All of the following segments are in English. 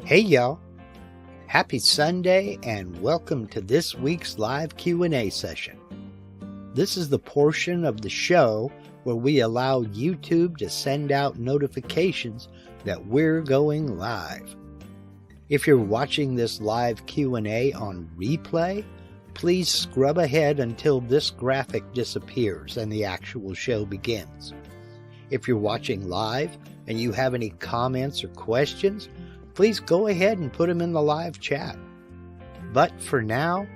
Hey y'all, happy Sunday and welcome to this week's live Q&A session. This is the portion of the show where we allow YouTube to send out notifications that we're going live. If you're watching this live Q&A on replay, please scrub ahead until this graphic disappears and the actual show begins. If you're watching live and you have any comments or questions, please go ahead and put them in the live chat. But for now,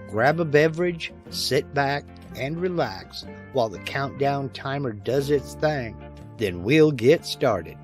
grab a beverage, sit back, and relax while the countdown timer does its thing. Then we'll get started.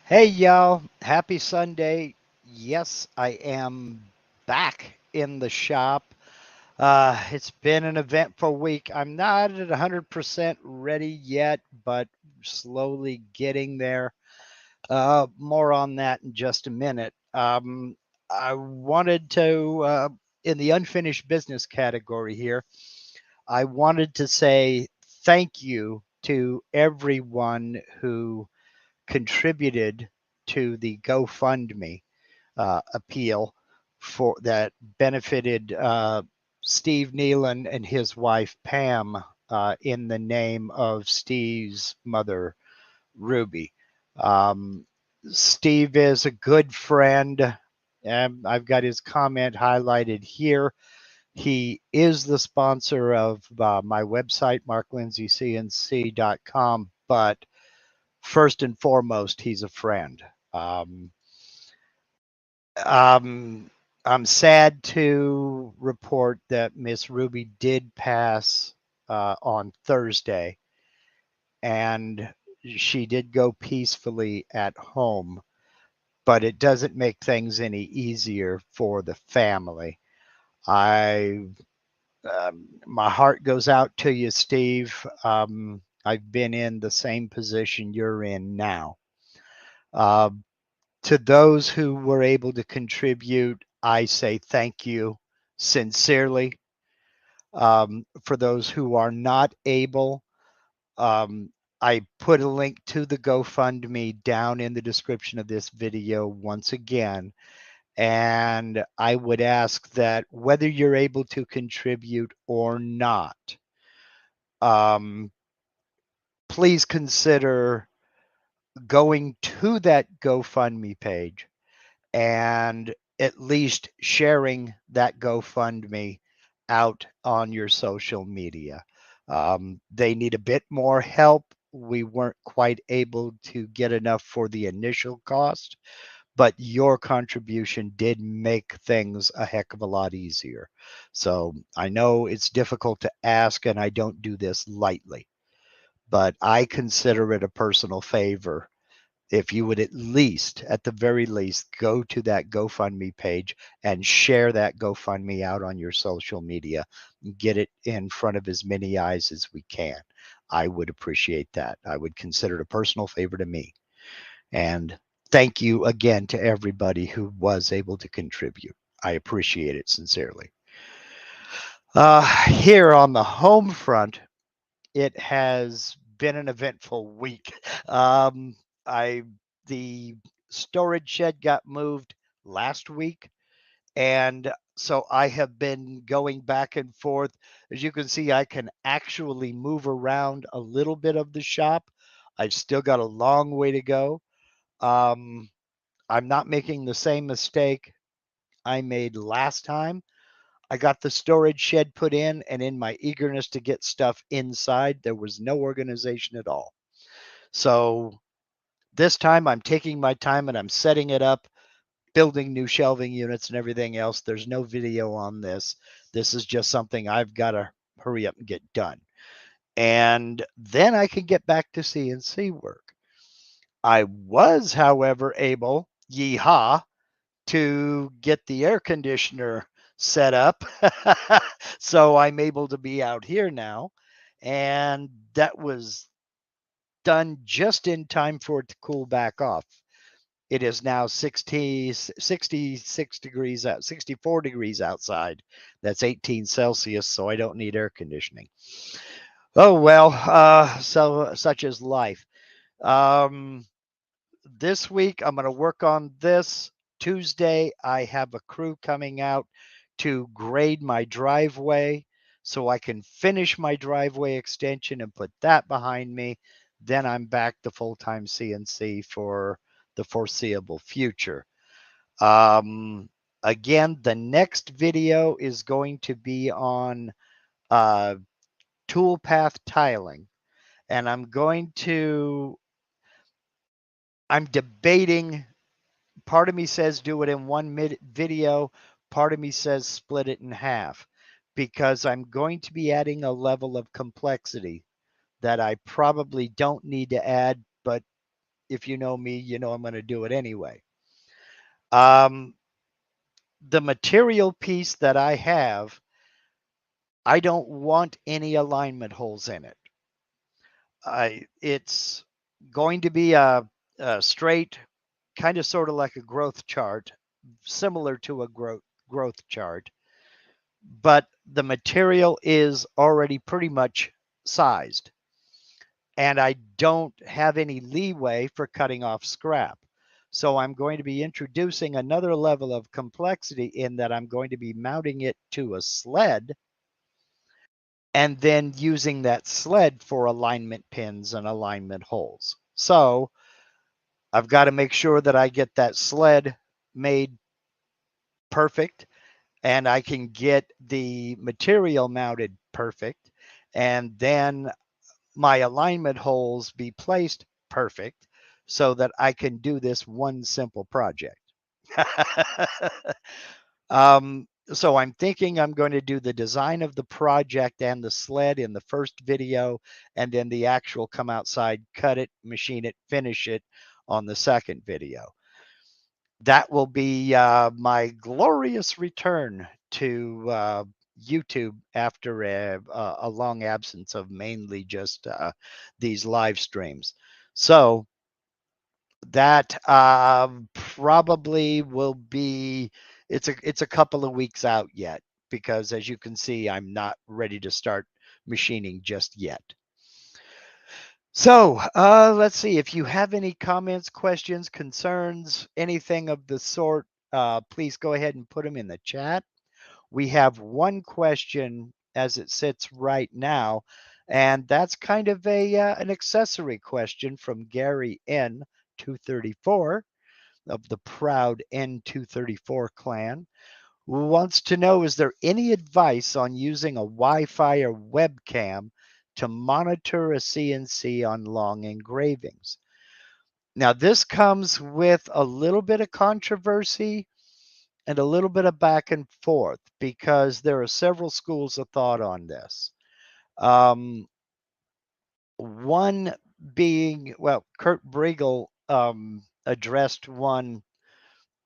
Hey y'all, happy Sunday. Yes, I am back in the shop. It's been an eventful week. I'm not at 100% ready yet, but slowly getting there. More on that in just a minute. I wanted to, in the unfinished business category here, I wanted to say thank you to everyone who contributed to the GoFundMe appeal for that benefited Steve Nealon and his wife Pam in the name of Steve's mother Ruby. Um, Steve is a good friend. I've got his comment highlighted here. He is the sponsor of my website, marklindsaycnc.com, but first and foremost, he's a friend. Um, um, I'm sad to report that Miss Ruby did pass on Thursday, and she did go peacefully at home, but it doesn't make things any easier for the family. I My heart goes out to you, Steve. I've been in the same position you're in now. Uh, to those who were able to contribute, I say thank you sincerely. For those who are not able, um, I put a link to the GoFundMe down in the description of this video once again. And I would ask that whether you're able to contribute or not, um, please consider going to that GoFundMe page and at least sharing that GoFundMe out on your social media. They need a bit more help. We weren't quite able to get enough for the initial cost, but your contribution did make things a heck of a lot easier. So I know it's difficult to ask, and I don't do this lightly, but I consider it a personal favor if you would at the very least, go to that GoFundMe page and share that GoFundMe out on your social media and get it in front of as many eyes as we can. I would appreciate that. I would consider it a personal favor to me. And thank you again to everybody who was able to contribute. I appreciate it sincerely. Here on the home front, it has been an eventful week. Um, I the storage shed got moved last week, and so I have been going back and forth. As you can see, I can actually move around a little bit of the shop. I've still got a long way to go. Um, I'm not making the same mistake I made last time. I got the storage shed put in, and in my eagerness to get stuff inside, there was no organization at all. So this time I'm taking my time and I'm setting it up, building new shelving units and everything else. There's no video on this. This is just something I've got to hurry up and get done. And then I can get back to CNC work. I was, however, able, yeehaw, to get the air conditioner set up. So I'm able to be out here now. And that was done just in time for it to cool back off. It is now 66 degrees out, 64 degrees outside. That's 18 Celsius, so I don't need air conditioning. Oh well, so such is life. Um, this week I'm going to work on this. Tuesday I have a crew coming out to grade my driveway so I can finish my driveway extension and put that behind me. Then I'm back to full-time CNC for the foreseeable future. Um, Again, the next video is going to be on uh, toolpath tiling, and I'm debating. Part of me says do it in one video. Part of me says split it in half, because I'm going to be adding a level of complexity that I probably don't need to add, but if you know me, you know I'm going to do it anyway. The material piece that I have, I don't want any alignment holes in it. It's going to be a straight, kind of sort of like a growth chart similar to a growth chart, but the material is already pretty much sized, and I don't have any leeway for cutting off scrap. So I'm going to be introducing another level of complexity in that I'm going to be mounting it to a sled and then using that sled for alignment pins and alignment holes. So I've got to make sure that I get that sled made perfect, and I can get the material mounted perfect, and then my alignment holes be placed perfect so that I can do this one simple project. So I'm thinking I'm going to do the design of the project and the sled in the first video, and then the actual come outside, cut it, machine it, finish it on the second video. That will be my glorious return to YouTube after a long absence of mainly just these live streams. So that probably will be, it's a couple of weeks out yet, because as you can see, I'm not ready to start machining just yet. So let's see if you have any comments, questions, concerns, anything of the sort. Please go ahead and put them in the chat. We have one question as it sits right now, and that's kind of an accessory question from Gary N234 of the proud N234 clan, who wants to know, is there any advice on using a Wi-Fi or webcam to monitor a CNC on long engravings? Now, this comes with a little bit of controversy and a little bit of back and forth, because there are several schools of thought on this. One being, well, Kurt Briegel addressed one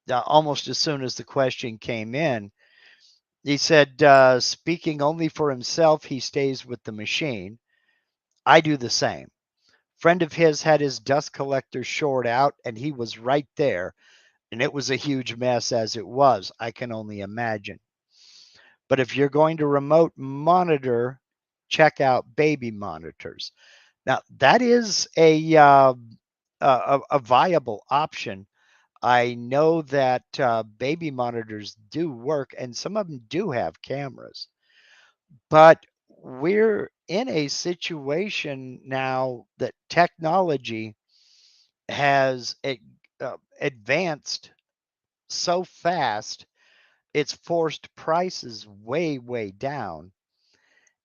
almost as soon as the question came in. He said, speaking only for himself, he stays with the machine. I do the same. Friend of his had his dust collector short out, and he was right there, and it was a huge mess as it was. I can only imagine. But if you're going to remote monitor, check out baby monitors. Now, that is a viable option. I know that baby monitors do work, and some of them do have cameras. But we're in a situation now that technology has advanced so fast, it's forced prices way, way down.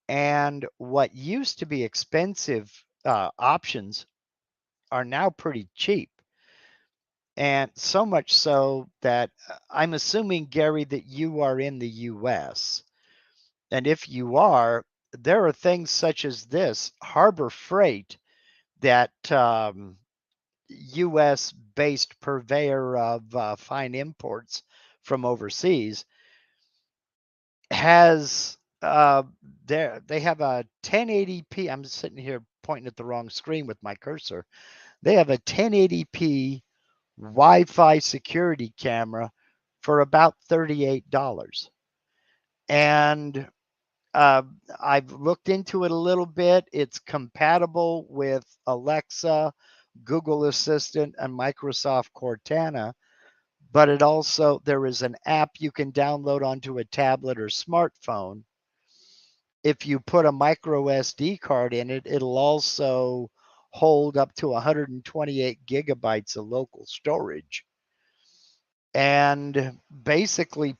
And what used to be expensive options are now pretty cheap. And so much so that I'm assuming, Gary, that you are in the US. And if you are, there are things such as this Harbor Freight, that US based purveyor of fine imports from overseas, has they have a 1080p. I'm sitting here pointing at the wrong screen with my cursor. They have a 1080p Wi-Fi security camera for about $38. And I've looked into it a little bit. It's compatible with Alexa, Google Assistant, and Microsoft Cortana, but it also, there is an app you can download onto a tablet or smartphone. If you put a micro SD card in it, it'll also hold up to 128 gigabytes of local storage. And basically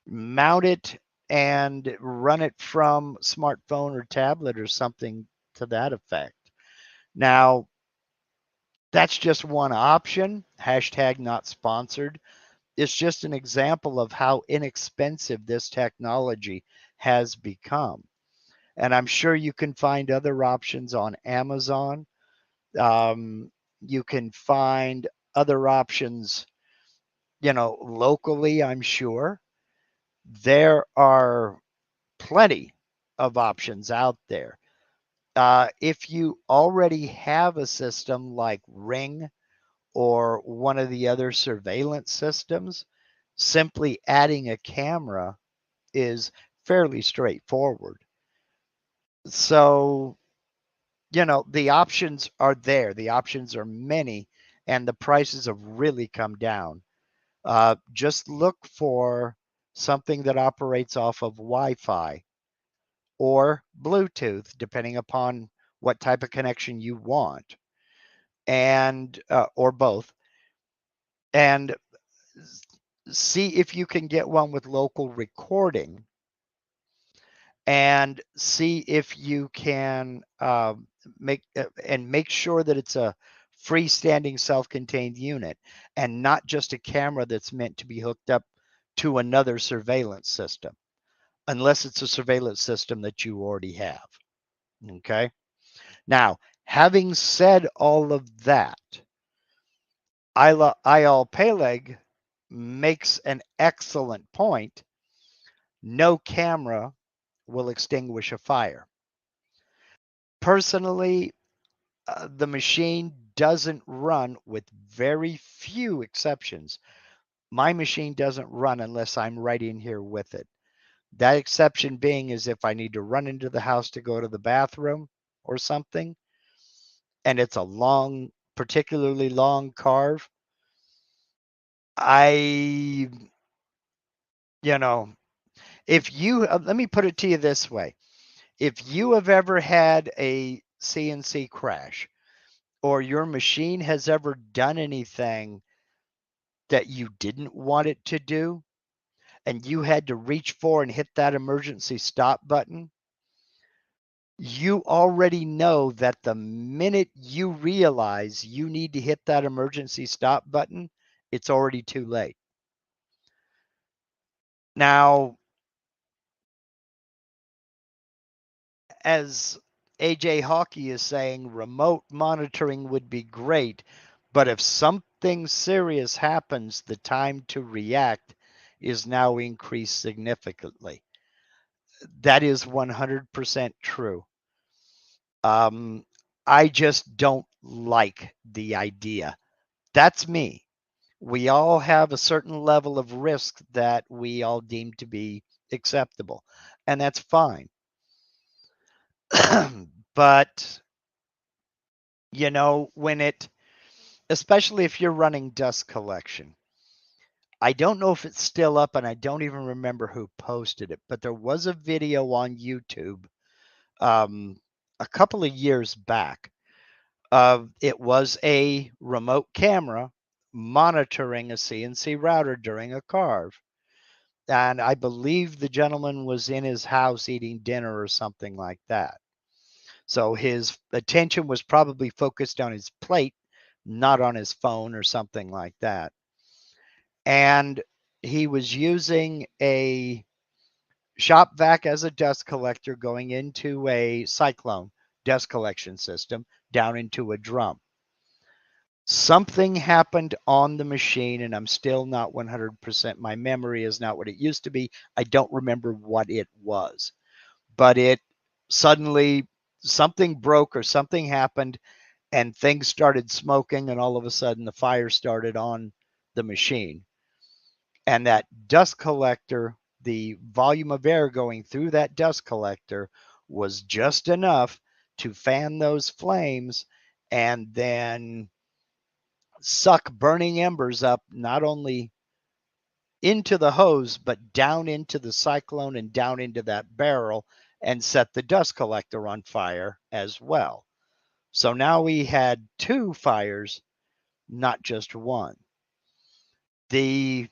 mount it and run it from smartphone or tablet or something to that effect. Now, that's just one option. Hashtag not sponsored. It's just an example of how inexpensive this technology has become. And I'm sure you can find other options on Amazon. You can find other options, locally, I'm sure. There are plenty of options out there. If you already have a system like Ring or one of the other surveillance systems, simply adding a camera is fairly straightforward. So, the options are there. The options are many, and the prices have really come down. Just look for something that operates off of Wi-Fi or Bluetooth, depending upon what type of connection you want, and or both, and see if you can get one with local recording, and see if you can make sure that it's a freestanding self-contained unit and not just a camera that's meant to be hooked up to another surveillance system, unless it's a surveillance system that you already have. Okay. Now, having said all of that, Ayal Peleg makes an excellent point. No camera will extinguish a fire. Personally, the machine doesn't run, with very few exceptions. My machine doesn't run unless I'm right in here with it. That exception being is if I need to run into the house to go to the bathroom or something, and it's a long, particularly long carve. I, you know, if you, let me put it to you this way. If you have ever had a CNC crash, or your machine has ever done anything that you didn't want it to do, and you had to reach for and hit that emergency stop button, you already know that the minute you realize you need to hit that emergency stop button, it's already too late. Now, as AJ Hockey is saying, remote monitoring would be great, but if something serious happens, the time to react is now increased significantly. That is 100% true. I just don't like the idea. That's me. We all have a certain level of risk that we all deem to be acceptable, and that's fine. But, when especially if you're running dust collection, I don't know if it's still up, and I don't even remember who posted it, but there was a video on YouTube a couple of years back. It was a remote camera monitoring a CNC router during a carve. And I believe the gentleman was in his house eating dinner or something like that. So his attention was probably focused on his plate, not on his phone or something like that. And he was using a shop vac as a dust collector going into a cyclone dust collection system down into a drum. Something happened on the machine, and I'm still not 100%. My memory is not what it used to be. I don't remember what it was, but it suddenly, something broke or something happened, and things started smoking, and all of a sudden the fire started on the machine. And that dust collector, the volume of air going through that dust collector was just enough to fan those flames and then suck burning embers up, not only into the hose, but down into the cyclone and down into that barrel, and set the dust collector on fire as well. So now we had two fires, not just one. The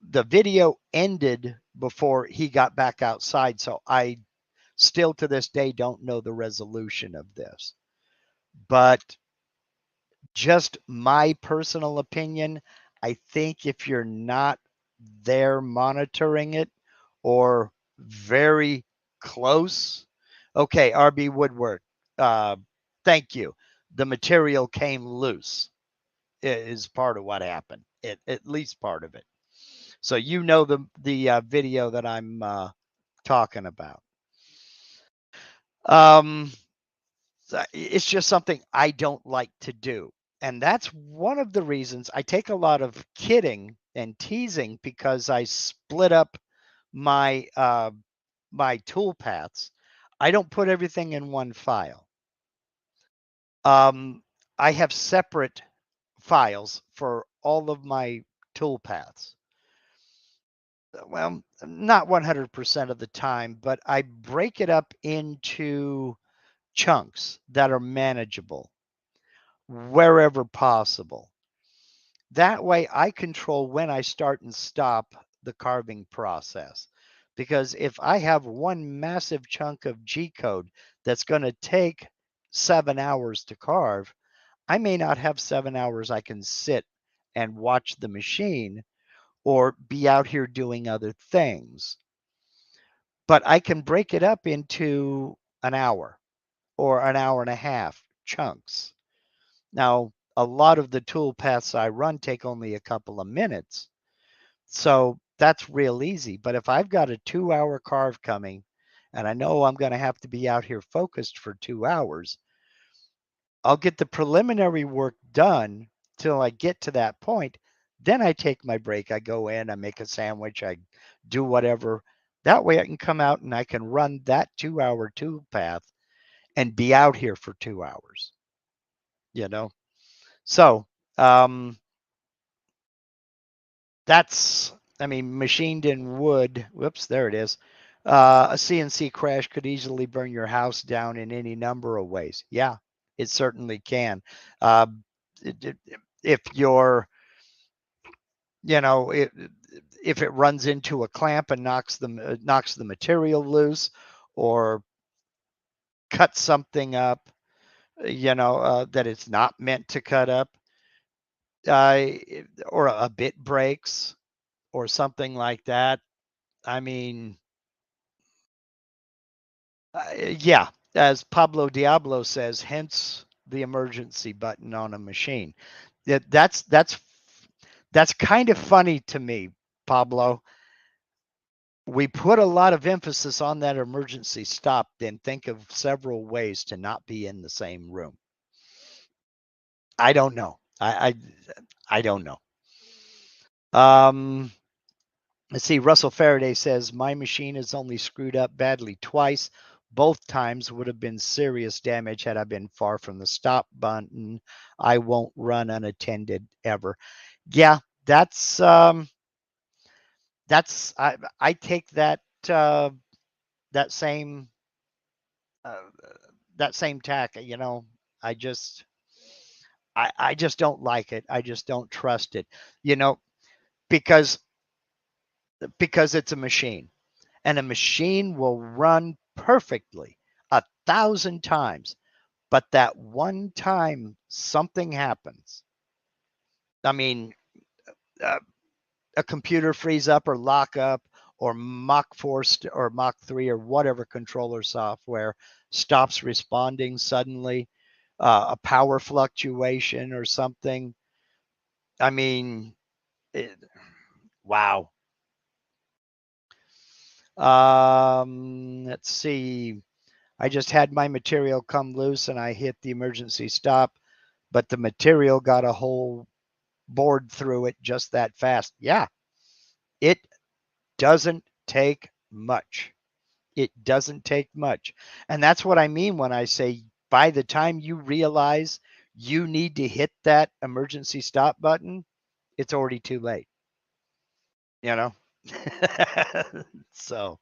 video ended before he got back outside, so I still to this day don't know the resolution of this. But just my personal opinion, I think if you're not there monitoring it, or very close. Okay, RB Woodward, thank you. The material came loose is part of what happened, at least part of it. So the video that I'm talking about. It's just something I don't like to do. And that's one of the reasons I take a lot of kidding and teasing, because I split up my my tool paths. I don't put everything in one file. Um, I have separate files for all of my tool paths. Well, not 100% of the time, but I break it up into chunks that are manageable wherever possible. That way I control when I start and stop the carving process. Because if I have one massive chunk of G code that's going to take 7 hours to carve, I may not have 7 hours I can sit and watch the machine or be out here doing other things. But I can break it up into an hour or an hour and a half chunks. Now, a lot of the tool paths I run take only a couple of minutes. So that's real easy. But if I've got a 2 hour carve coming and I know I'm going to have to be out here focused for 2 hours, I'll get the preliminary work done till I get to that point. Then I take my break. I go in, I make a sandwich, I do whatever. That way I can come out and I can run that 2 hour tool path and be out here for 2 hours, you know? So, um, that's, I mean, machined in wood. Whoops, there it is. A CNC crash could easily burn your house down in any number of ways. Yeah, it certainly can. Uh, if you're, you know, if it runs into a clamp and knocks the material loose, or cuts something up, that it's not meant to cut up, uh, or a bit breaks or something like that. I mean, yeah, as Pablo Diablo says, hence the emergency button on a machine. That's kind of funny to me, Pablo. We put a lot of emphasis on that emergency stop, then think of several ways to not be in the same room. I don't know. I don't know. Um, Let's see. Russell Faraday says, my machine is only screwed up badly twice. Both times would have been serious damage had I been far from the stop button. I won't run unattended ever. Yeah, I take that same uh, that same tack. I just I just don't like it. I just don't trust it. You know, because it's a machine. And a machine will run perfectly 1,000 times, but that one time something happens. I mean, uh, a computer freeze up or lock up, or Mach 4 or Mach 3 or whatever controller software stops responding suddenly, a power fluctuation or something. I mean, wow. Let's see. I just had my material come loose and I hit the emergency stop, but the material got a whole bored through it just that fast. Yeah, it doesn't take much. It doesn't take much. And that's what I mean when I say by the time you realize you need to hit that emergency stop button, it's already too late, you know? So,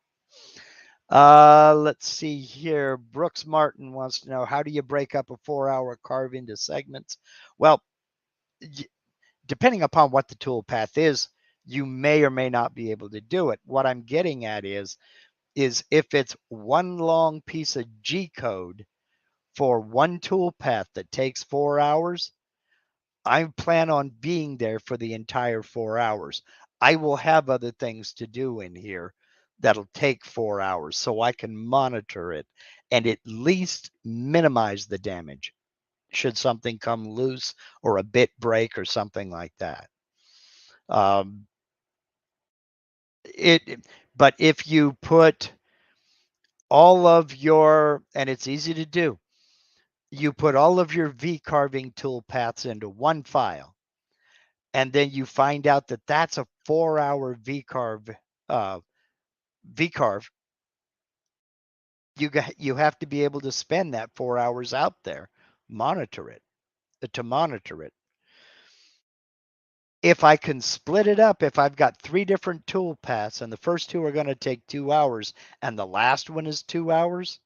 let's see here. Brooks Martin wants to know, how do you break up a 4 hour carve into segments? Well, depending upon what the tool path is, you may or may not be able to do it. What I'm getting at is if it's one long piece of G code for one tool path that takes 4 hours, I plan on being there for the entire 4 hours. I will have other things to do in here that'll take 4 hours so I can monitor it and at least minimize the damage should something come loose or a bit break or something like that. Um, but if you put all of your, and it's easy to do, you put all of your V-carving tool paths into one file, and then you find out that that's a 4-hour V-carve, you have to be able to spend that 4 hours out there, monitor it, to monitor it. If I can split it up, if I've got 3 different tool paths and the first 2 are going to take 2 hours and the last one is 2 hours,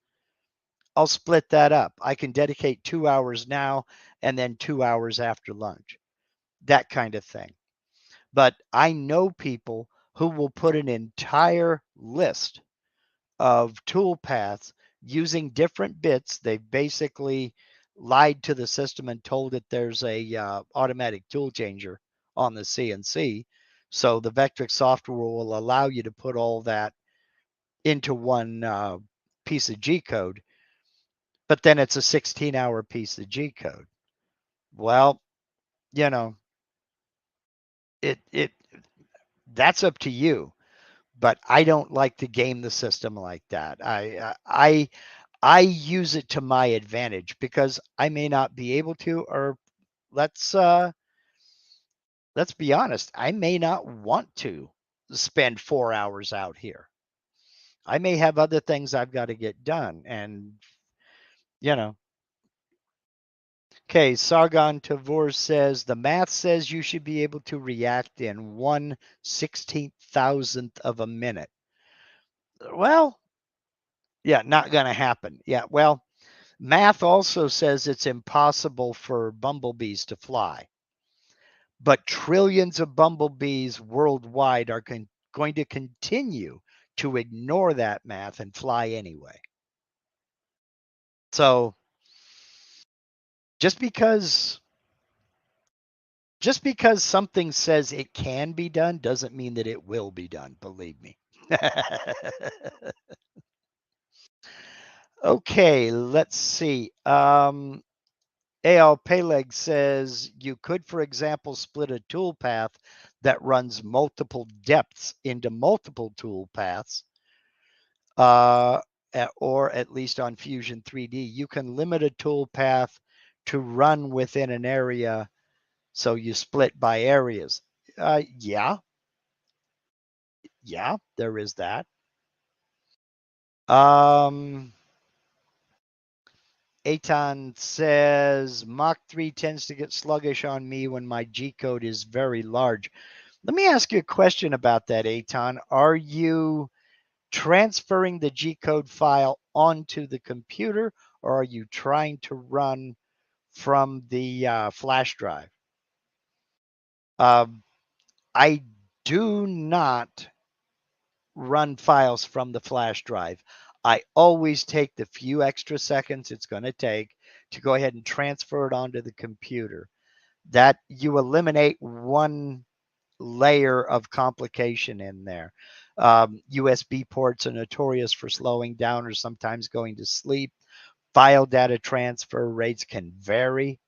I'll split that up. I can dedicate 2 hours now and then 2 hours after lunch, that kind of thing. But I know people who will put an entire list of tool paths using different bits. They've basically lied to the system and told it there's a automatic tool changer on the CNC. So the Vectric software will allow you to put all that into one piece of G code, but then it's a 16-hour piece of G code. Well, you know, it that's up to you. But I don't like to game the system like that. I use it to my advantage because I may not be able to, or let's let's be honest, I may not want to spend 4 hours out here. I may have other things I've got to get done, and you know. Okay, Sargon Tavor says the math says you should be able to react in 1/16,000th of a minute. Well, yeah, not going to happen. Yeah, well, math also says it's impossible for bumblebees to fly. But trillions of bumblebees worldwide are going to continue to ignore that math and fly anyway. So just because something says it can be done doesn't mean that it will be done, believe me. Okay, let's see. AL Peleg says you could, for example, split a tool path that runs multiple depths into multiple tool paths, or at least on Fusion 3D. You can limit a tool path to run within an area, so you split by areas. Yeah, there is that. Aton says Mach 3 tends to get sluggish on me when my G code is very large. Let me ask you a question about that, Aton. Are you transferring the G code file onto the computer, or are you trying to run from the flash drive? I do not run files from the flash drive. I always take the few extra seconds it's going to take to go ahead and transfer it onto the computer. That you eliminate one layer of complication in there. USB ports are notorious for slowing down or sometimes going to sleep. File data transfer rates can vary.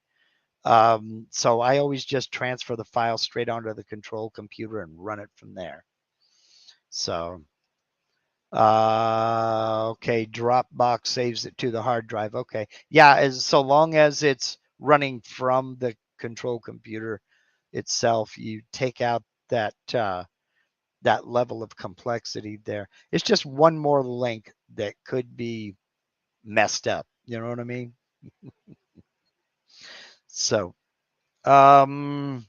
So I always just transfer the file straight onto the control computer and run it from there. So, okay, Dropbox saves it to the hard drive. Okay. Yeah, as so long as it's running from the control computer itself, you take out that level of complexity there. It's just one more link that could be messed up. You know what I mean? So, um,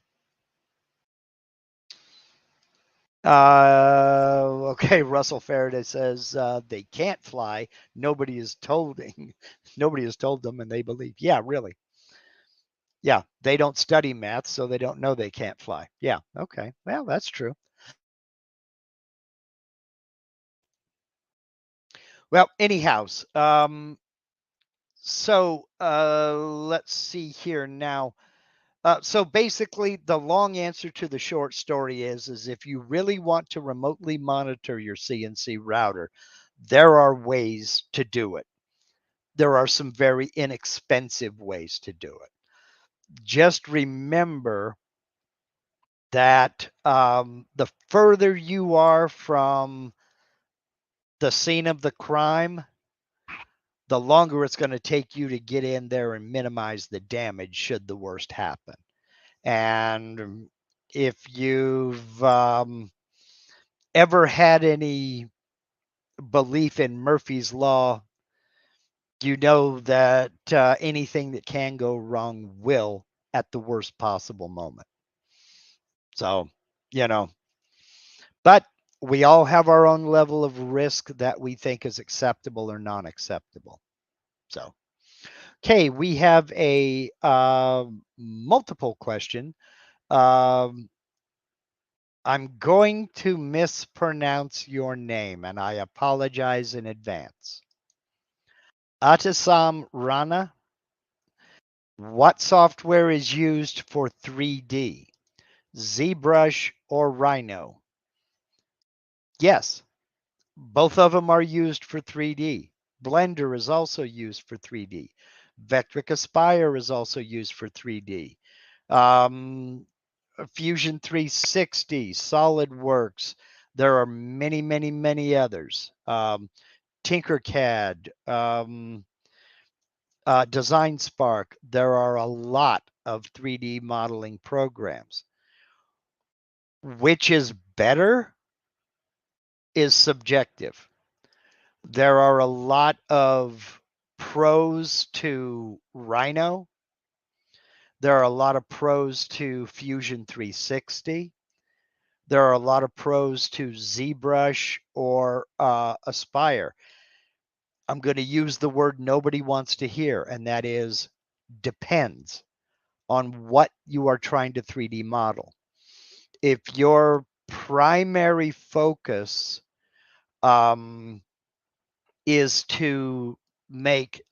okay, Russell Faraday says they can't fly. Nobody is told nobody has told them and they believe. Yeah, really. Yeah, they don't study math, so they don't know they can't fly. Yeah, okay. Well, that's true. Well, anyhow, so let's see here now. So basically, the long answer to the short story is if you really want to remotely monitor your CNC router, there are ways to do it. There are some very inexpensive ways to do it. Just remember that the further you are from the scene of the crime, the longer it's going to take you to get in there and minimize the damage should the worst happen. And if you've ever had any belief in Murphy's Law, you know that anything that can go wrong will at the worst possible moment. So, you know, but we all have our own level of risk that we think is acceptable or non acceptable. So, okay, we have a multiple question. Um, I'm going to mispronounce your name, and I apologize in advance. Atisam Rana, what software is used for 3D? ZBrush or Rhino? Yes, both of them are used for 3D. Blender is also used for 3D. Vectric Aspire is also used for 3D. Fusion 360, SolidWorks. There are many, many, many others. Tinkercad, Design Spark. There are a lot of 3D modeling programs. Which is better is subjective. There are a lot of pros to Rhino. There are a lot of pros to Fusion 360. There are a lot of pros to ZBrush or Aspire. I'm going to use the word nobody wants to hear, and that is depends on what you are trying to 3D model. If your primary focus is to make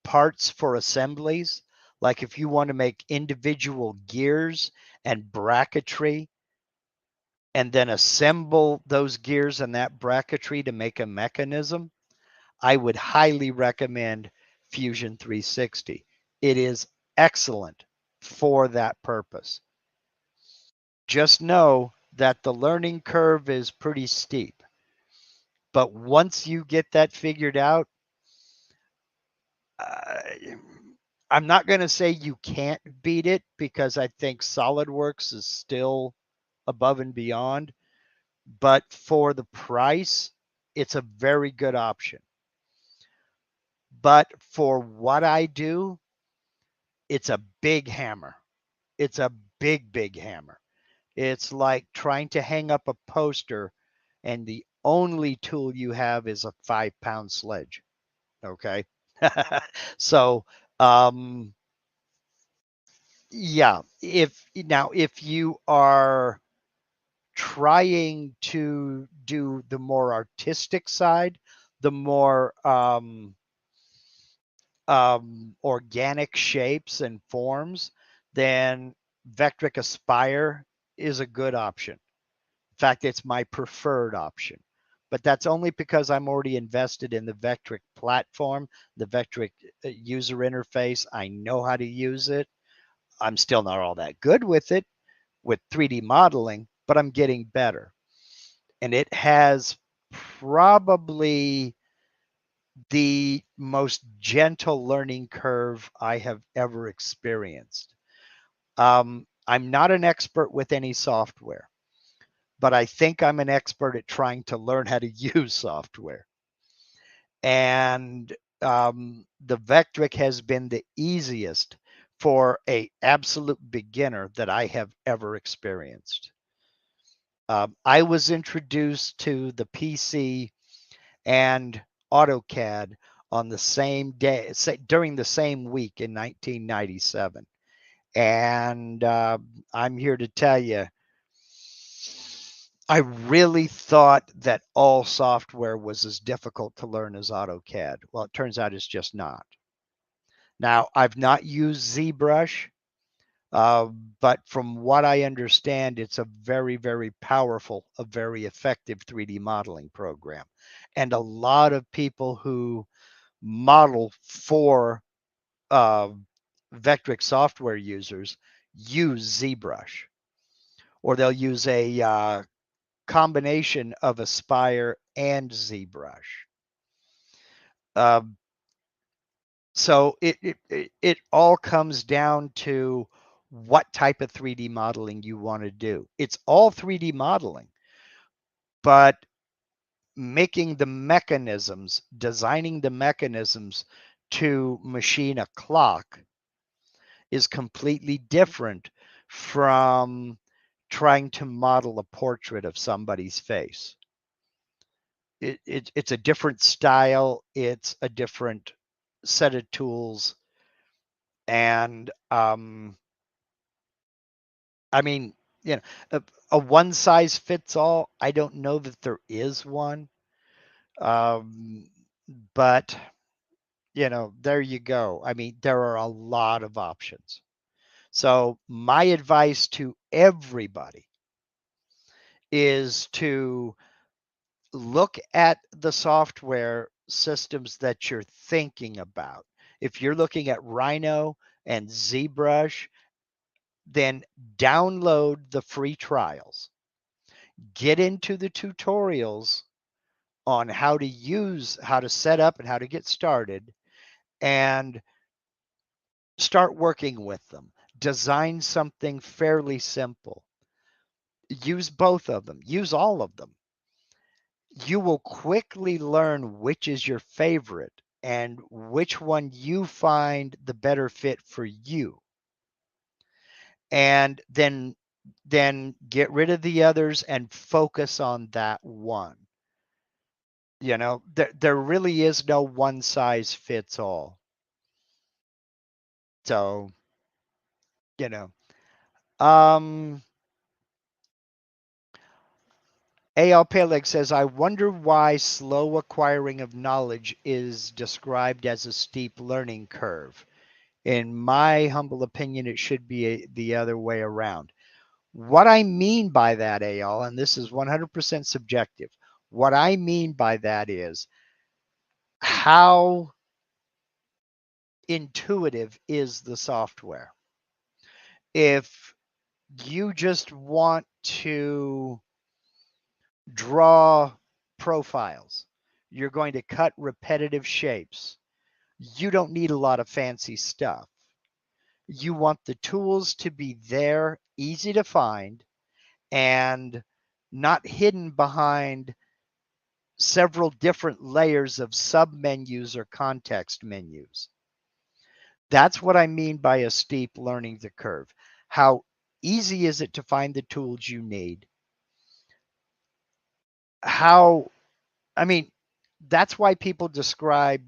parts for assemblies, like if you want to make individual gears and bracketry, and then assemble those gears and that bracketry to make a mechanism, I would highly recommend Fusion 360. It is excellent for that purpose. Just know that the learning curve is pretty steep. But once you get that figured out, I'm not going to say you can't beat it because I think SolidWorks is still above and beyond. But for the price, it's a very good option. But for what I do, it's a big hammer. It's a big, big hammer. It's like trying to hang up a poster and the only tool you have is a 5-pound sledge. Okay. So, yeah, if you are trying to do the more artistic side, the more organic shapes and forms, then Vectric Aspire is a good option. In fact, it's my preferred option. But that's only because I'm already invested in the Vectric platform, the Vectric user interface. I know how to use it. I'm still not all that good with it, with 3D modeling, but I'm getting better. And it has probably the most gentle learning curve I have ever experienced. I'm not an expert with any software, but I think I'm an expert at trying to learn how to use software. And the Vectric has been the easiest for an absolute beginner that I have ever experienced. I was introduced to the PC and AutoCAD on the same day, during the same week in 1997. And I'm here to tell you, I really thought that all software was as difficult to learn as AutoCAD. Well, it turns out it's just not. Now, I've not used ZBrush, but from what I understand, it's a very, very powerful, a very effective 3D modeling program. And a lot of people who model for Vectric software users use ZBrush, or they'll use a combination of Aspire and ZBrush. Um, so it all comes down to what type of 3D modeling you want to do. It's all 3D modeling, but making the mechanisms, designing the mechanisms to machine a clock is completely different from trying to model a portrait of somebody's face. It's a different style, it's a different set of tools, and I mean, you know, a one size fits all, I don't know that there is one. Um, but there you go. I mean, there are a lot of options. So my advice to everybody is to look at the software systems that you're thinking about. If you're looking at Rhino and ZBrush, then download the free trials. Get into the tutorials on how to set up and how to get started, and start working with them. Design something fairly simple. Use both of them. Use all of them. You will quickly learn which is your favorite and which one you find the better fit for you. And then get rid of the others and focus on that one. There really is no one size fits all. So, you know, um, A.L. Peleg says, I wonder why slow acquiring of knowledge is described as a steep learning curve. In my humble opinion, it should be the other way around. What I mean by that, AL, and this is 100% subjective, what I mean by that is how intuitive is the software. If you just want to draw profiles, you're going to cut repetitive shapes, you don't need a lot of fancy stuff. You want the tools to be there, easy to find, and not hidden behind several different layers of submenus or context menus. That's what I mean by a steep learning curve. How easy is it to find the tools you need? I mean, that's why people describe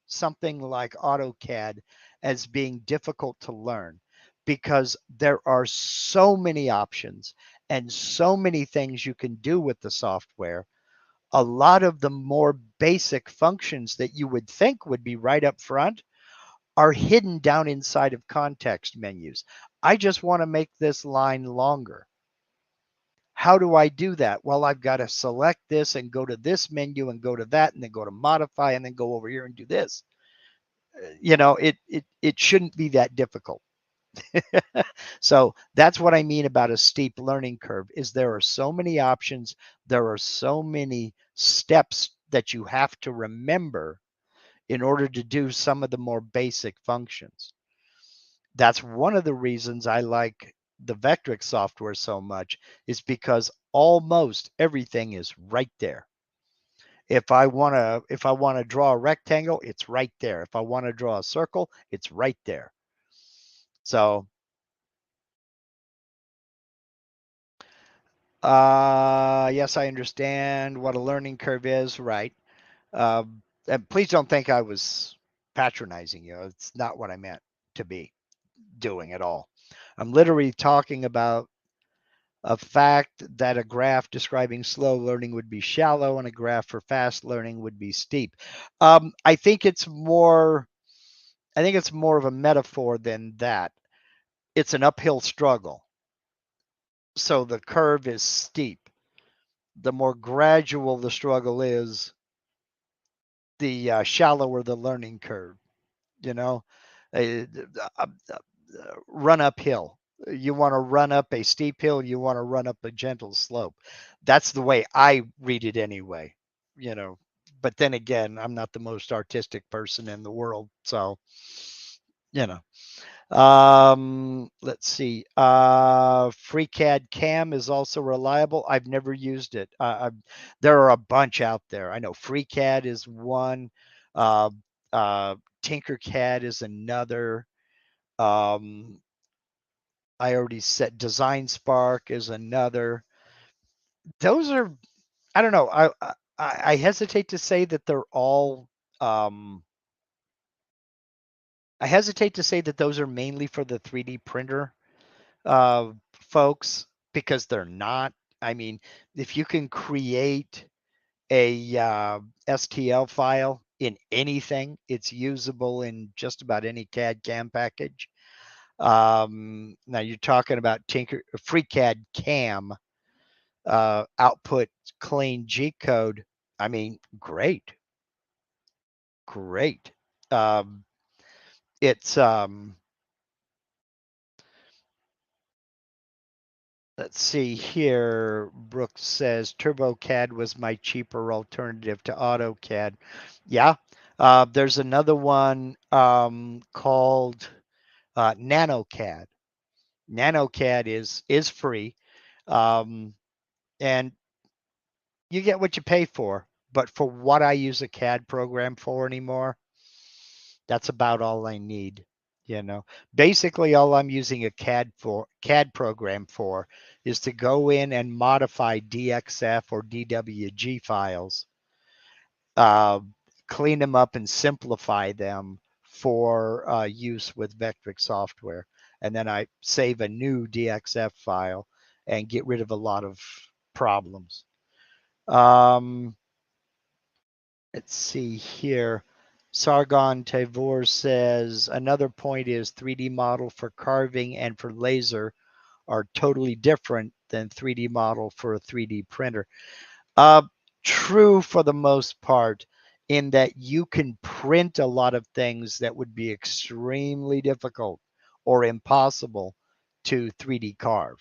something like AutoCAD as being difficult to learn, because there are so many options and so many things you can do with the software. A lot of the more basic functions that you would think would be right up front are hidden down inside of context menus. I just want to make this line longer. How do I do that? Well, I've got to select this and go to this menu and go to that and then go to modify and then go over here and do this. It shouldn't be that difficult. So that's what I mean about a steep learning curve, is there are so many options. There are so many steps that you have to remember in order to do some of the more basic functions. That's one of the reasons I like the Vectric software so much, is because almost everything is right there. If I want to draw a rectangle, it's right there. If I want to draw a circle, it's right there. So yes, I understand what a learning curve is, right? And please don't think I was patronizing you. It's not what I meant to be doing at all. I'm literally talking about a fact that a graph describing slow learning would be shallow and a graph for fast learning would be steep. I think it's more of a metaphor than that. It's an uphill struggle. So the curve is steep. The more gradual the struggle is, the shallower the learning curve. You know, uh, uh, uh, run uphill. You want to run up a steep hill, you want to run up a gentle slope. That's the way I read it anyway. You know, but then again, I'm not the most artistic person in the world. So, you know. Let's see. FreeCAD Cam is also reliable. I've never used it. There are a bunch out there. I know FreeCAD is one. Uh, Tinkercad is another. Um, I already said Design Spark is another. Those are, I don't know. I hesitate to say that they're all. Um, I hesitate to say that those are mainly for the 3D printer folks, because they're not. I mean, if you can create a STL file in anything, it's usable in just about any CAD CAM package. Now you're talking about FreeCAD Cam output clean G code. I mean, great, great. Um, it's Let's see here. Brooks says TurboCAD was my cheaper alternative to AutoCAD. Yeah. There's another one called NanoCAD. NanoCAD is free, um, and you get what you pay for. But for what I use a CAD program for anymore, that's about all I need. You know, basically all I'm using a CAD program for is to go in and modify DXF or DWG files, uh, clean them up and simplify them for use with Vectric software. And then I save a new DXF file and get rid of a lot of problems. Um, Let's see here. Sargon Tavor says another point is 3D model for carving and for laser are totally different than 3D model for a 3D printer. Uh, True for the most part, in that you can print a lot of things that would be extremely difficult or impossible to 3D carve.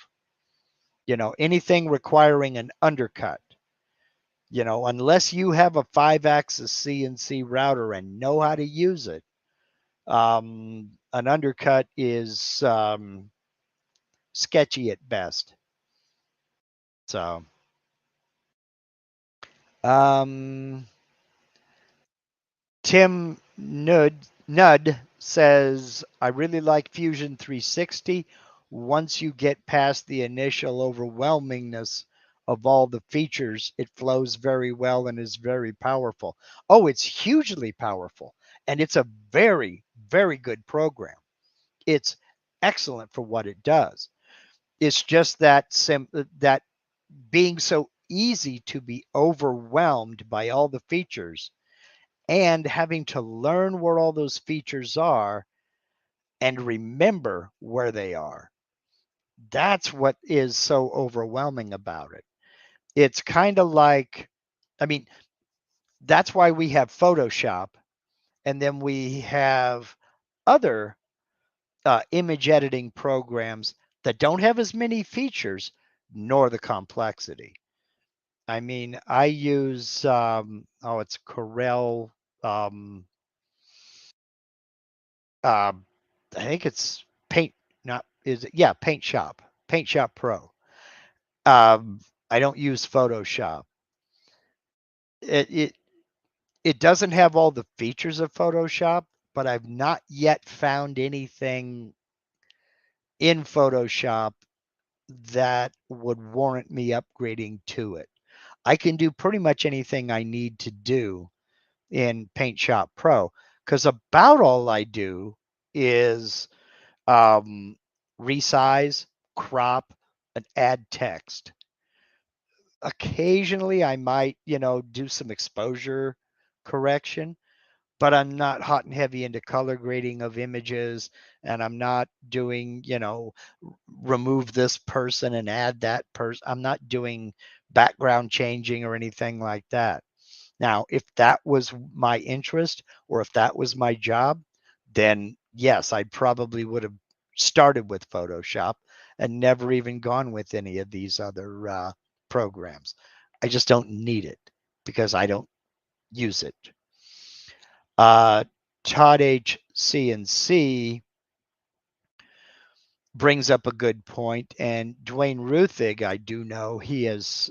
You know, anything requiring an undercut, you know, unless you have a 5-axis CNC router and know how to use it, an undercut is sketchy at best. So, um, Tim Nud says, I really like Fusion 360. Once you get past the initial overwhelmingness of all the features, it flows very well and is very powerful. Oh, it's hugely powerful. And it's a very, very good program. It's excellent for what it does. It's just that being so easy to be overwhelmed by all the features and having to learn where all those features are and remember where they are. That's what is so overwhelming about it. It's kind of like, I mean, that's why we have Photoshop, and then we have other image editing programs that don't have as many features nor the complexity. I mean, I use, it's Corel. Um, uh, I think it's Paint, not is it? Yeah, Paint Shop Pro. I don't use Photoshop. It it it doesn't have all the features of Photoshop, but I've not yet found anything in Photoshop that would warrant me upgrading to it. I can do pretty much anything I need to do in Paint Shop Pro, because about all I do is um, resize, crop, and add text. Occasionally, I might, do some exposure correction, but I'm not hot and heavy into color grading of images, and I'm not doing, remove this person and add that person. I'm not doing background changing or anything like that. Now, if that was my interest or if that was my job, then yes, I probably would have started with Photoshop and never even gone with any of these other programs. I just don't need it because I don't. use it. Todd H. CNC brings up a good point, and Dwayne Ruthig, I do know, he has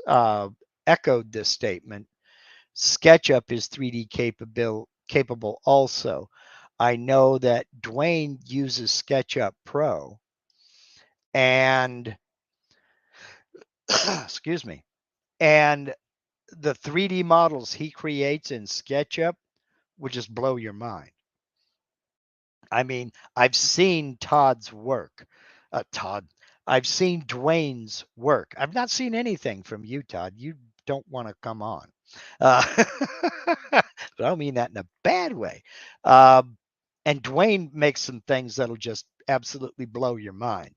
echoed this statement. SketchUp is 3D capable also. I know that Dwayne uses SketchUp Pro, and excuse me, and the 3D models he creates in SketchUp would just blow your mind. I mean, I've seen Todd's work. I've seen Dwayne's work. I've not seen anything from you, Todd. You don't want to come on. I don't mean that in a bad way. And Dwayne makes some things that'll just absolutely blow your mind.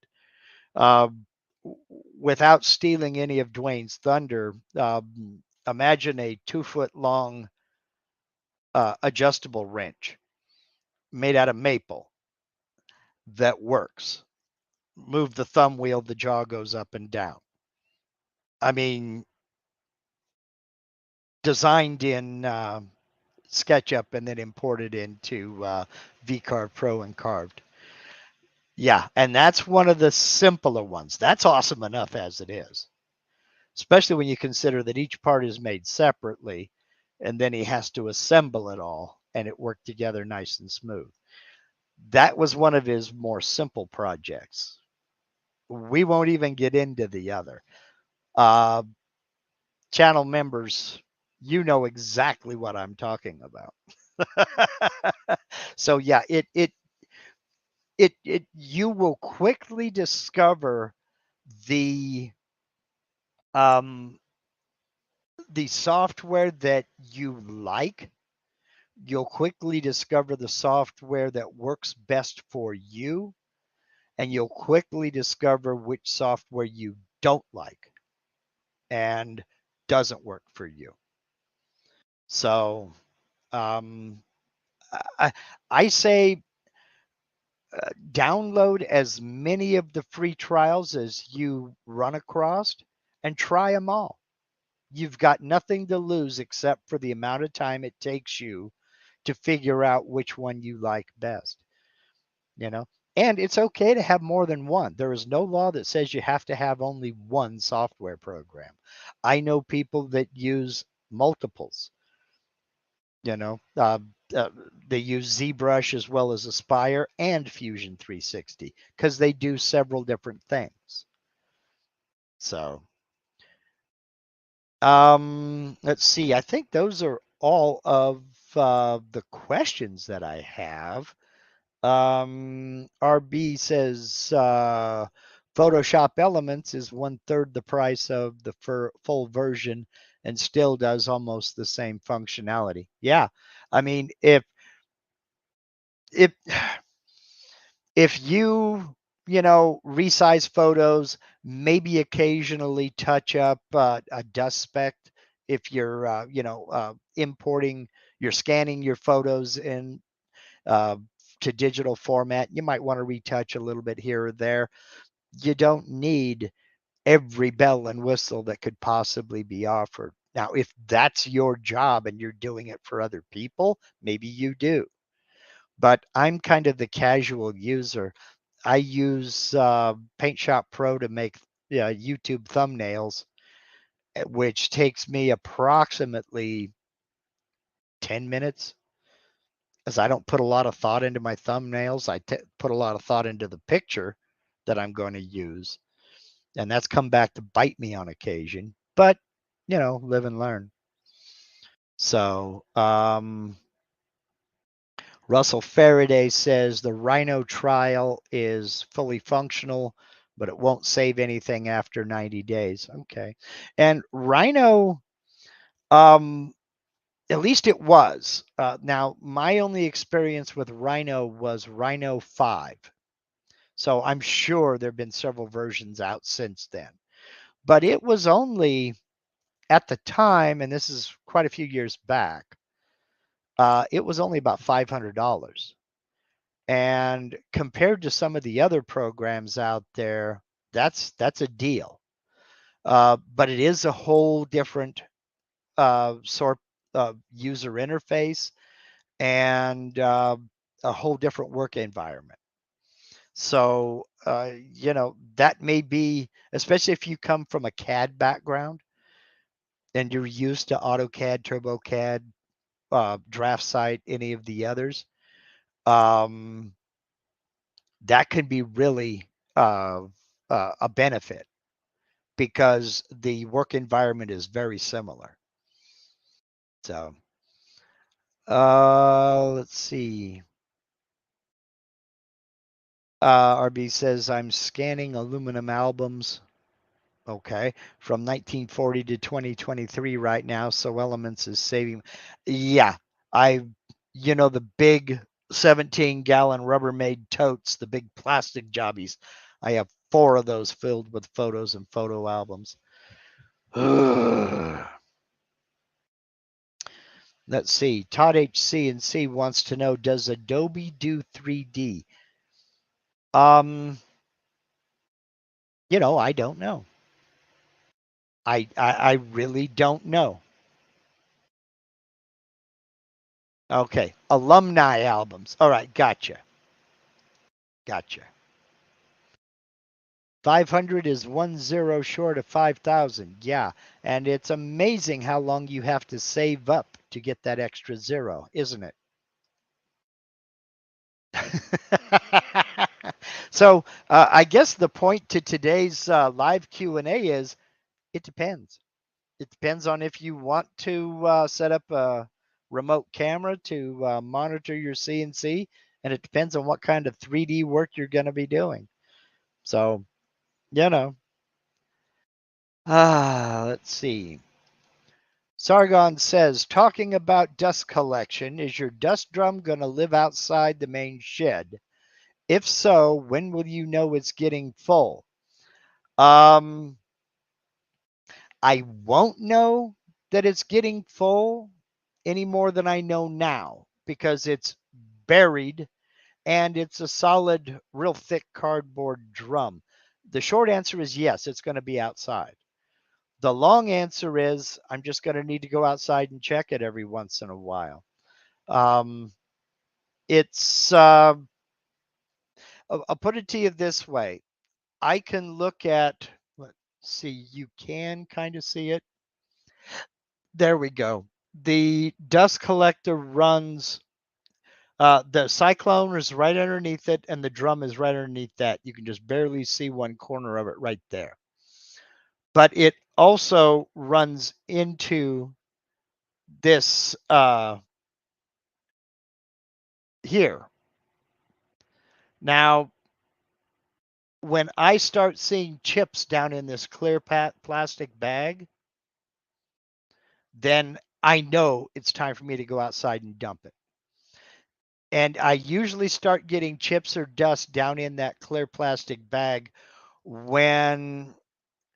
Without stealing any of Dwayne's thunder, imagine a 2-foot long adjustable wrench made out of maple that works. Move the thumb wheel, the jaw goes up and down. I mean, designed in SketchUp and then imported into VCarve Pro and carved. Yeah, and that's one of the simpler ones. That's awesome enough as it is, especially when you consider that each part is made separately and then he has to assemble it all and it worked together nice and smooth. That was one of his more simple projects. We won't even get into the other. Channel members, you know exactly what I'm talking about. So yeah, it you will quickly discover the um the software that you like. You'll quickly discover the software that works best for you, and you'll quickly discover which software you don't like and doesn't work for you. So I, I say download as many of the free trials as you run across and try them all. You've got nothing to lose except for the amount of time it takes you to figure out which one you like best, you know? And it's okay to have more than one. There is no law that says you have to have only one software program. I know people that use multiples, you know, they use ZBrush as well as Aspire and Fusion 360 because they do several different things. So, let's see. I think those are all of the questions that I have. RB says Photoshop Elements is 1/3 the price of the full version and still does almost the same functionality. Yeah, I mean, if if you know, resize photos, maybe occasionally touch up a dust speck if you're importing, you're scanning your photos in uh, to digital format, you might want to retouch a little bit here or there. You don't need every bell and whistle that could possibly be offered. Now, if that's your job and you're doing it for other people, maybe you do. But I'm kind of the casual user. I use Paint Shop Pro to make YouTube thumbnails, which takes me approximately 10 minutes, as I don't put a lot of thought into my thumbnails. I put a lot of thought into the picture that I'm going to use. And that's come back to bite me on occasion. But, you know, live and learn. So, Russell Faraday says the Rhino trial is fully functional, but it won't save anything after 90 days. Okay. And Rhino, at least it was. Now, my only experience with Rhino was Rhino 5. So I'm sure there have been several versions out since then. But it was only at the time, and this is quite a few years back, it was only about $500. And compared to some of the other programs out there, that's a deal. But it is a whole different sort user interface and a whole different work environment. So, that may be, especially if you come from a CAD background and you're used to AutoCAD, TurboCAD, DraftSight, any of the others, that can be really a benefit because the work environment is very similar. So, let's see. RB says, I'm scanning aluminum albums. Okay. From 1940 to 2023 right now. So Elements is saving. Yeah. The big 17-gallon Rubbermaid totes, the big plastic jobbies. I have 4 of those filled with photos and photo albums. Let's see. Todd HCNC wants to know, does Adobe do 3D? I don't know. I really don't know. Okay. Alumni albums. All right. Gotcha. 500 is 10 short of 5,000. Yeah. And it's amazing how long you have to save up to get that extra 0, isn't it? So I guess the point to today's live Q&A is it depends. It depends on if you want to set up a remote camera to monitor your CNC, and it depends on what kind of 3D work you're going to be doing. So, let's see. Sargon says, talking about dust collection, is your dust drum going to live outside the main shed? If so, when will you know it's getting full? I won't know that it's getting full any more than I know now because it's buried and it's a solid, real thick cardboard drum. The short answer is yes, it's going to be outside. The long answer is I'm just going to need to go outside and check it every once in a while. It's I'll put it to you this way. I can look at, let's see, you can kind of see it. There we go. The dust collector runs, the cyclone is right underneath it, and the drum is right underneath that. You can just barely see one corner of it right there. But it also runs into this here. Now, when I start seeing chips down in this clear plastic bag, then I know it's time for me to go outside and dump it. And I usually start getting chips or dust down in that clear plastic bag when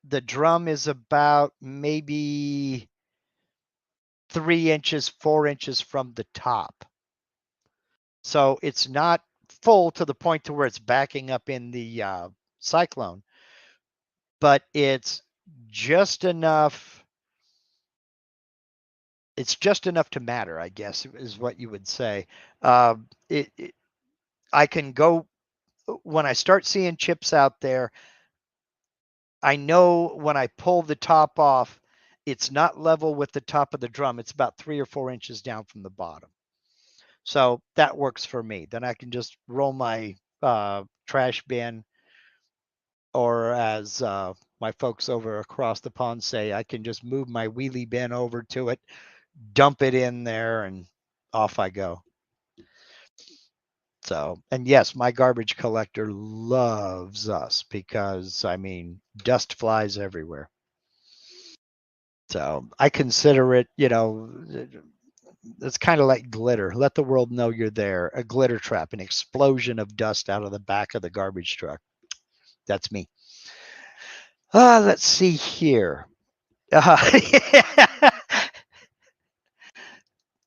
the drum is about maybe 3 inches, 4 inches from the top. So it's not full to the point to where it's backing up in the cyclone, but it's just enough. It's just enough to matter, I guess, is what you would say. I can go when I start seeing chips out there. I know when I pull the top off, it's not level with the top of the drum. It's about 3 or 4 inches down from the bottom. So that works for me. Then I can just roll my trash bin, or as my folks over across the pond say, I can just move my wheelie bin over to it, dump it in there, and off I go. So, and yes, my garbage collector loves us because, I mean, dust flies everywhere. So I consider it, it's kind of like glitter. Let the world know you're there. A glitter trap, an explosion of dust out of the back of the garbage truck. That's me. Let's see here.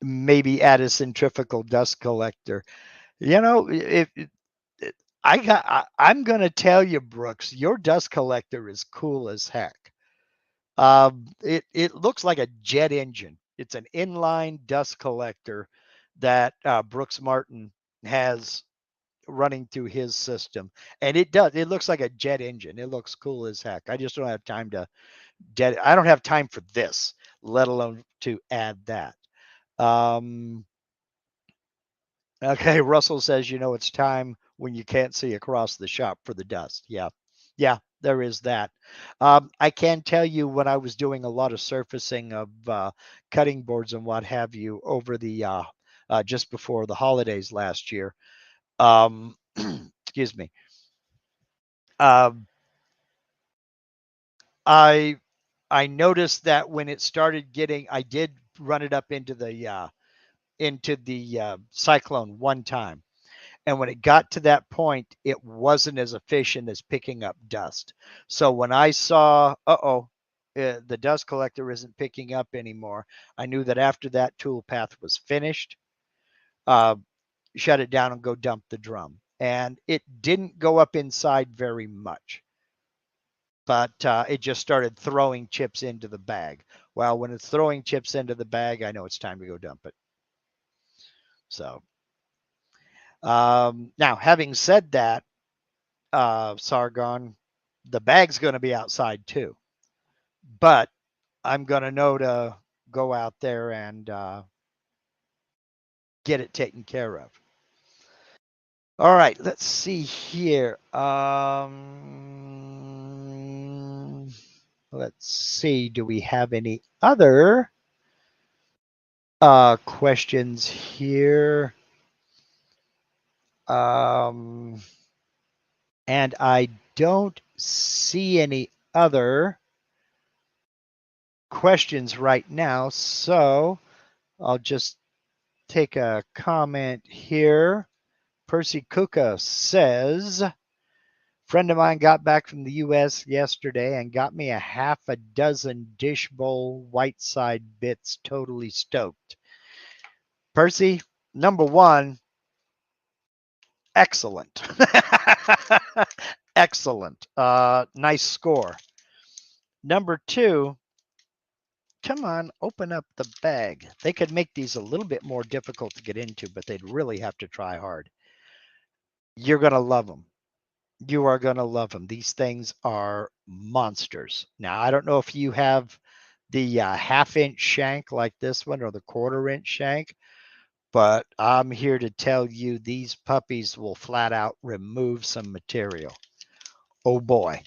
Maybe add a centrifugal dust collector. I'm going to tell you, Brooks, your dust collector is cool as heck. It looks like a jet engine. It's an inline dust collector that Brooks Martin has running through his system, and it does. It looks like a jet engine. It looks cool as heck. I just don't have time to. I don't have time for this, let alone to add that. Um, okay, Russell says, it's time when you can't see across the shop for the dust. Yeah, yeah, there is that. I can tell you when I was doing a lot of surfacing of cutting boards and what have you over the just before the holidays last year. Excuse me. Um, I I noticed that when it started getting, I did run it up into the cyclone one time. And when it got to that point, it wasn't as efficient as picking up dust. So when I saw, the dust collector isn't picking up anymore, I knew that after that tool path was finished, uh, shut it down and go dump the drum. And it didn't go up inside very much, but it just started throwing chips into the bag. Well, when it's throwing chips into the bag, I know it's time to go dump it. So now, having said that, Sargon, the bag's going to be outside too. But I'm going to know to go out there and get it taken care of. All right, let's see here. Let's see. Do we have any other questions here? Um, and I don't see any other questions right now, so I'll just take a comment here. Percy Kuka says, friend of mine got back from the U.S. yesterday and got me a half a dozen dish bowl white side bits, totally stoked. Percy, number one, excellent. Excellent. Nice score. Number two, come on, open up the bag. They could make these a little bit more difficult to get into, but they'd really have to try hard. You're going to love them. You are going to love them. These things are monsters. Now, I don't know if you have the half-inch shank like this one or the quarter-inch shank, but I'm here to tell you these puppies will flat out remove some material. Oh boy.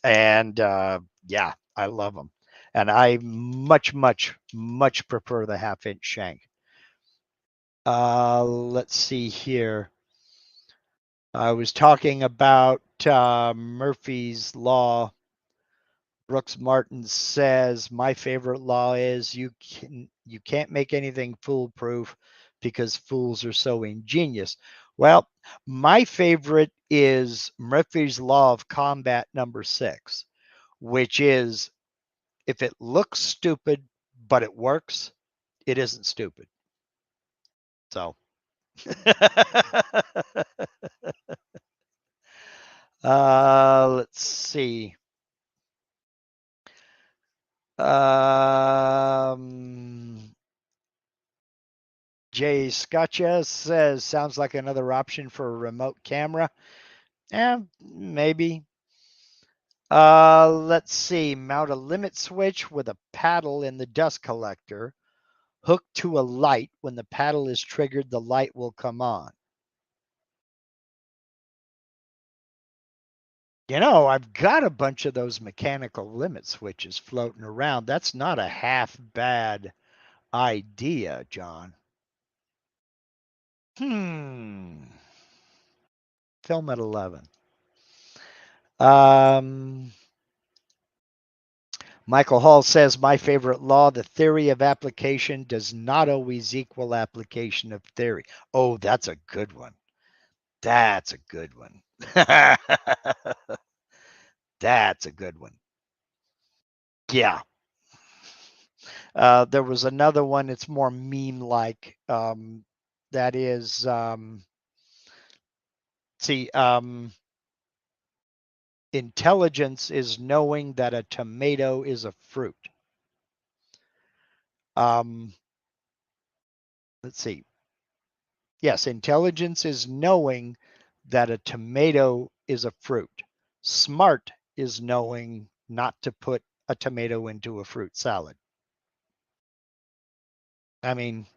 And yeah, I love them. And I much, much, much prefer the half-inch shank. Let's see here. I was talking about Murphy's Law. Brooks Martin says my favorite law is you can't make anything foolproof because fools are so ingenious. Well, my favorite is Murphy's Law of Combat number 6, which is if it looks stupid but it works, it isn't stupid. So let's see. Jay Scotcha says, sounds like another option for a remote camera. Yeah, maybe. Let's see. Mount a limit switch with a paddle in the dust collector. Hooked to a light. When the paddle is triggered, the light will come on. I've got a bunch of those mechanical limit switches floating around. That's not a half bad idea, John. Film at 11. Michael Hall says, my favorite law, the theory of application does not always equal application of theory. Oh, that's a good one. That's a good one. That's a good one. Yeah. There was another one. It's more meme-like. That is, intelligence is knowing that a tomato is a fruit. Let's see. Yes, intelligence is knowing that a tomato is a fruit. Smart is knowing not to put a tomato into a fruit salad. I mean,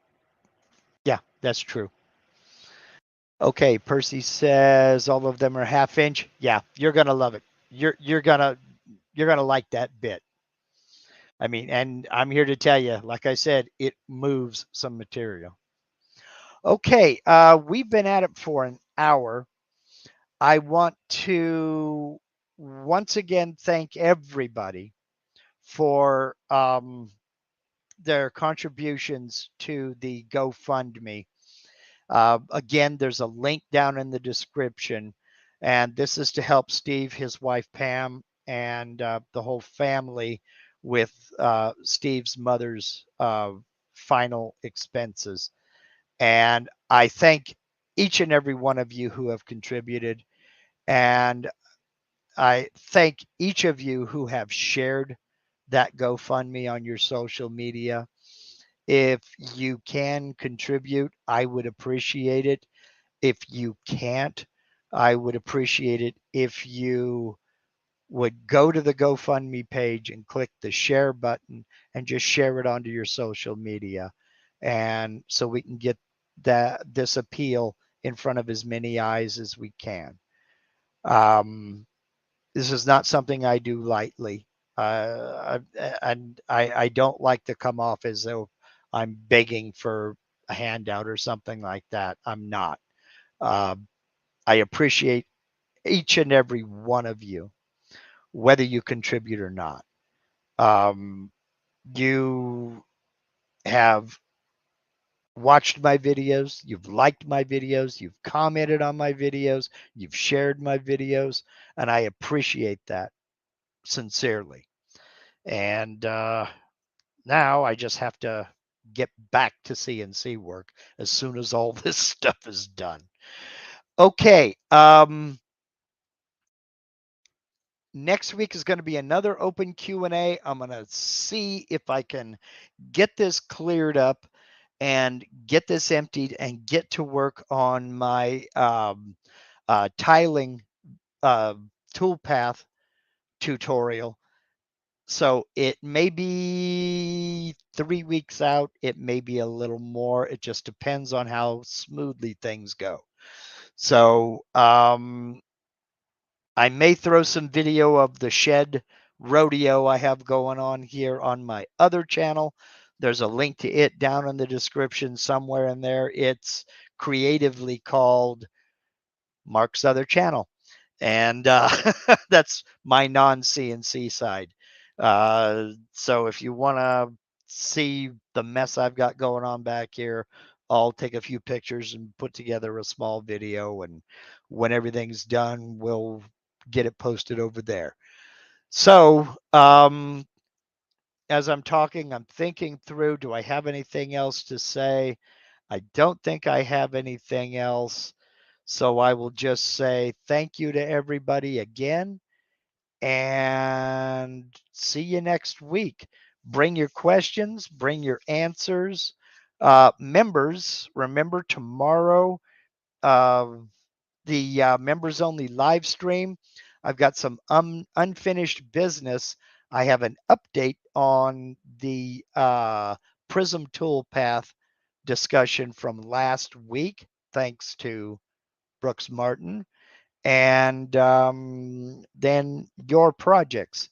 yeah, that's true. Okay, Percy says all of them are half inch. Yeah, you're gonna love it. You're gonna like that bit. I mean, and I'm here to tell you, like I said, it moves some material. Okay, we've been at it for an hour. I want to once again thank everybody for their contributions to the GoFundMe. Again, there's a link down in the description, and this is to help Steve, his wife Pam, and the whole family with Steve's mother's final expenses. And I thank each and every one of you who have contributed, and I thank each of you who have shared that GoFundMe on your social media. If you can contribute, I would appreciate it. If you can't, I would appreciate it if you would go to the GoFundMe page and click the share button and just share it onto your social media. And so we can get this appeal in front of as many eyes as we can. This is not something I do lightly. And I don't like to come off as though I'm begging for a handout or something like that. I'm not. Uh, I appreciate each and every one of you, whether you contribute or not. Um, you have watched my videos, you've liked my videos, you've commented on my videos, you've shared my videos, and I appreciate that sincerely. And now I just have to get back to CNC work as soon as all this stuff is done. Okay. Next week is going to be another open Q&A. I'm going to see if I can get this cleared up and get this emptied and get to work on my tiling toolpath tutorial. So it may be 3 weeks out. It may be a little more. It just depends on how smoothly things go. So I may throw some video of the shed rodeo I have going on here on my other channel. There's a link to it down in the description somewhere in there. It's creatively called Mark's other channel. And that's my non-CNC side. So if you want to see the mess I've got going on back here, I'll take a few pictures and put together a small video. And when everything's done, we'll get it posted over there. So as I'm talking, I'm thinking through, do I have anything else to say? I don't think I have anything else. So I will just say thank you to everybody again and see you next week. Bring your questions, bring your answers. Members, remember tomorrow, the members only live stream. I've got some unfinished business. I have an update on the Prism Toolpath discussion from last week, thanks to Brooks Martin, and then your projects.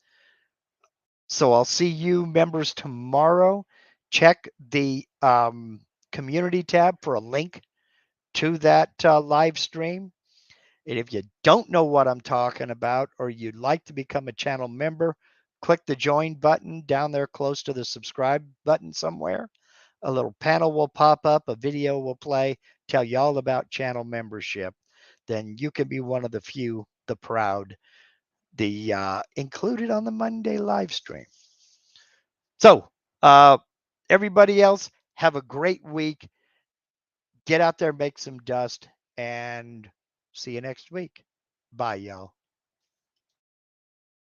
So I'll see you members tomorrow. Check the community tab for a link to that live stream. And if you don't know what I'm talking about, or you'd like to become a channel member, click the join button down there close to the subscribe button somewhere. A little panel will pop up, a video will play, tell you all about channel membership. Then you can be one of the few, the proud, the included on the Monday live stream. So, everybody else, have a great week. Get out there, make some dust, and see you next week. Bye, y'all.